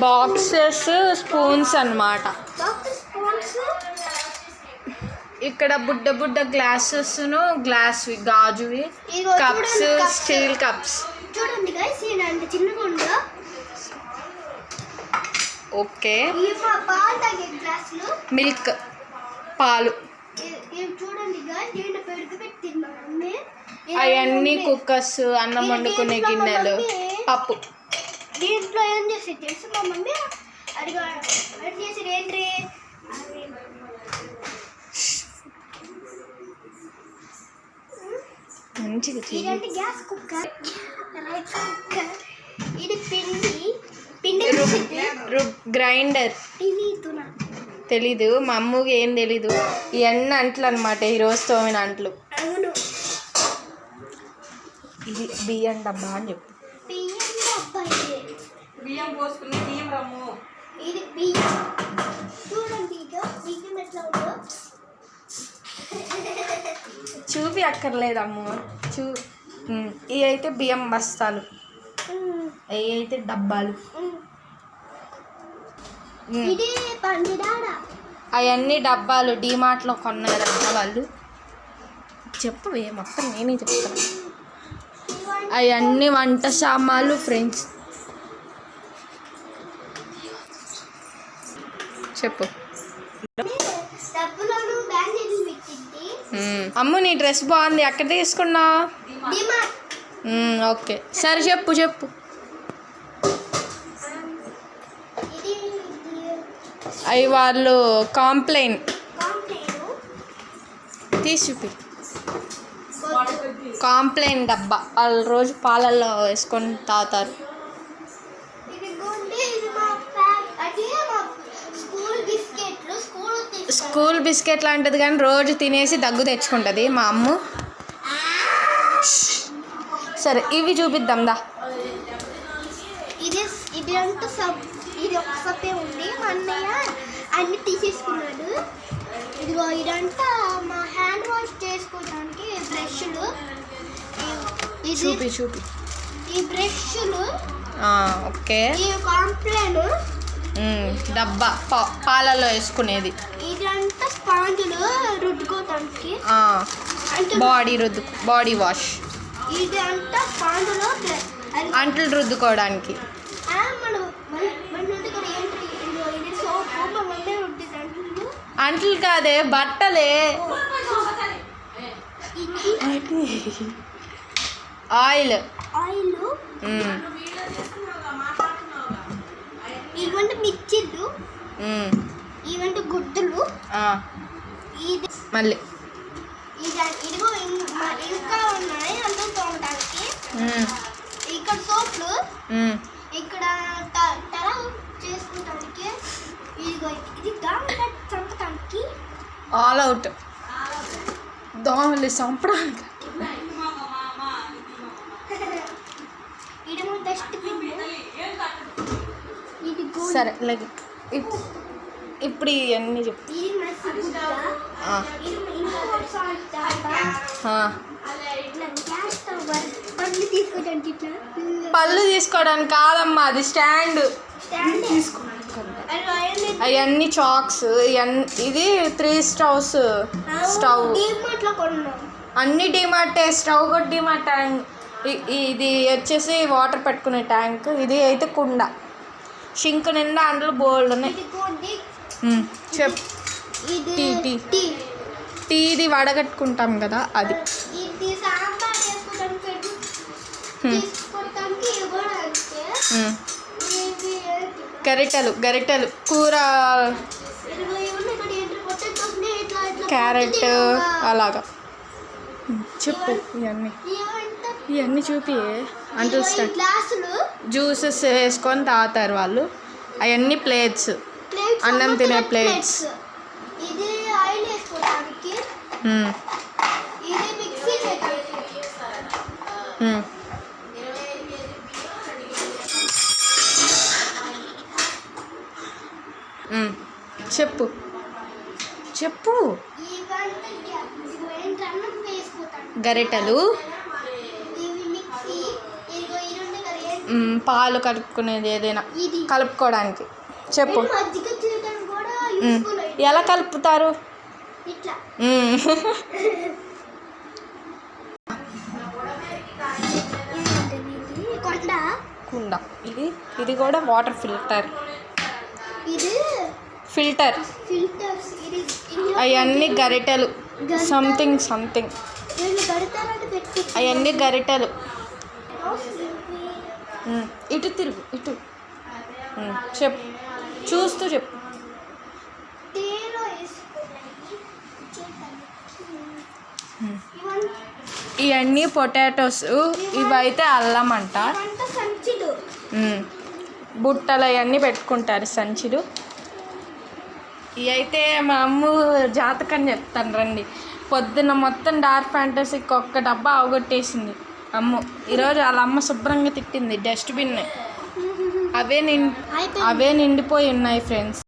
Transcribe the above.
Boxes spoons అన్నమాట. ఇక్కడ బుడ్డ బుడ్డ గ్లాసెస్ గ్లాస్వి గాజువి కప్స్ స్టీల్ కప్స్ చూడండి గైస్ ఇలాంటి చిన్నగా ఉందా. ఓకే పాలు తాగే గ్లాసులు మిల్క్ పాలు చూడండి గైస్ దీంట్లో పెరుగు పెట్టింది మమ్మీ. అవన్నీ కుక్కర్స్ అన్నం వండుకునే గిన్నెలు పప్పు. దీంట్లో ఏం చేసి తెలుసు మా మమ్మీ అడిగా చేసి ఏంటి ఇదంటే గ్యాస్ కుక్కర్ రైస్ కుక్కర్. ఇది పిండి గ్రైండర్ తెలీదు మా అమ్మకి ఏం తెలీదు. ఇవన్నీ అంట్లు అనమాట ఈరోజు తోమిన అంట్లు. అవును ఇది బియ్యం డబ్బా అని చెప్పు. బియ్యం పోసుకుని బియ్యం రమ్ము. ఇది బియ్యం చూడండి బియ్యం ఎట్లా ఉందో చూపి అక్కర్లేదమ్మ ఇవి అయితే బియ్యం బస్తాలు, అవి అయితే డబ్బాలు. అవన్నీ డబ్బాలు డీమార్ట్లో కొన్నారన్న వాళ్ళు. చెప్పవే మొత్తం నేనే చెప్తాను. అవన్నీ వంట సామాన్లు ఫ్రెండ్స్. చెప్పు. అమ్ము నీ డ్రెస్ బాగుంది, ఎక్కడ తీసుకున్నావు? ఓకే సరే చెప్పు చెప్పు. అవి వాళ్ళు కాంప్లైంట్ తీసి చూపి. కాంప్లైంట్ డబ్బా వాళ్ళు రోజు పాలల్లో వేసుకొని తాగుతారు. స్కూల్ బిస్కెట్ లాంటిది కానీ రోజు తినేసి దగ్గు తెచ్చుకుంటుంది మా అమ్మ. సరే ఇవి చూపిద్దాం దా. ఇది ఒక సప్పే ఉంది. మా అన్నయ్య అన్ని తీసేసుకున్నాడు. ఇదిగో ఇదంతా మా హ్యాండ్ వాష్ చేసుకోవడానికి బ్రష్లు. చూపి చూపి ఈ బ్రష్లు. ఓకే ఈ కాంప్లైన్ డబ్బా పాలలో వేసుకునేది. ఇదంతా స్పాంజులు రుద్దుకోవడానికి బాడీ వాష్. ఇది అంతా స్పాంజులు అంట్లు రుద్దుకోవడానికి. అంట్లు కాదే బట్టలే. ఆయిల్ ఇవంటే మిర్చిలు, ఇవంటే గుడ్డలు. ఇది మళ్ళీ ఇదిగో ఇంకా ఉన్నాయి అంతా తోమడానికి. ఇక్కడ సోప్లు, ఇక్కడ తల చేసుకోవడానికి. ఇదిగో ఇది దోమలు చంపడానికి. ఆల్ అవుట్ దోమలు చంపడానికి. ఇదేమో డస్ట్బిన్. సరే లైక్ ఇప్పుడు ఇవన్నీ చెప్పు. పళ్ళు తీసుకోవడానికి కాదమ్మా, అది స్టాండ్. అవన్నీ చాక్స్. ఇది 3 స్టవ్స్. స్టవ్ అన్ని డిమార్ట్. స్టవ్ కూడా డిమార్ట్. ట్యాంక్ ఇది వచ్చేసి వాటర్ పెట్టుకునే ట్యాంక్. ఇది అయితే కుండ. షింక్ నిండా అందులో బోల్డ్ ఉన్నాయి. చెప్పు. టీది వడగట్టుకుంటాం కదా అది. గరిటెలు కూర క్యారెట్ అలాగా. చెప్పు ఇవన్నీ చూపి. అంటే జ్యూసెస్ వేసుకొని తాగుతారు వాళ్ళు. అవన్నీ ప్లేట్స్, అన్నం తినే ప్లేట్స్. చెప్పు చెప్పు. గరిటెలు పాలు కలుపుకునేది ఏదైనా ఇది కలుపుకోవడానికి చెప్పు. మజ్జిగ చేయడానికి కూడా మ్మ్. యూస్ఫుల్ అయ్యింది. ఎలా కలుపుతారు? ఇట్లా మ్మ్. ఏంటంటే ఇది కొండ, కుండ. ఇది కూడా వాటర్ ఫిల్టర్. ఇది ఫిల్టర్స్ ఫిల్టర్స్, ఇది అవన్నీ గరిటెలు. గరిటెలు. సంథింగ్ వీళ్ళు గడితారంటే పెట్టి అవన్నీ గరిటెలు. ఇటు తిరుగు ఇటు. చెప్పు, చూస్తూ చెప్పు. టీలో వేసుకున్నాయి ఇవంతా ఇవన్నీ పొటాటోస్. ఇవైతే అల్లం అంట. సంచులు. బుట్టలు అవన్నీ పెట్టుకుంటారు, సంచులు. ఇవి అయితే మా అమ్మ జాతకం చెప్తాను రండి. పొద్దున్న మొత్తం డార్క్ ఫ్యాంటసీకి ఒక్క డబ్బా అవగొట్టేసింది అమ్మ. ఈరోజు వాళ్ళ అమ్మ శుభ్రంగా తిట్టింది. డస్ట్బిన్ అవే నిండిపోయి ఉన్నాయి ఫ్రెండ్స్.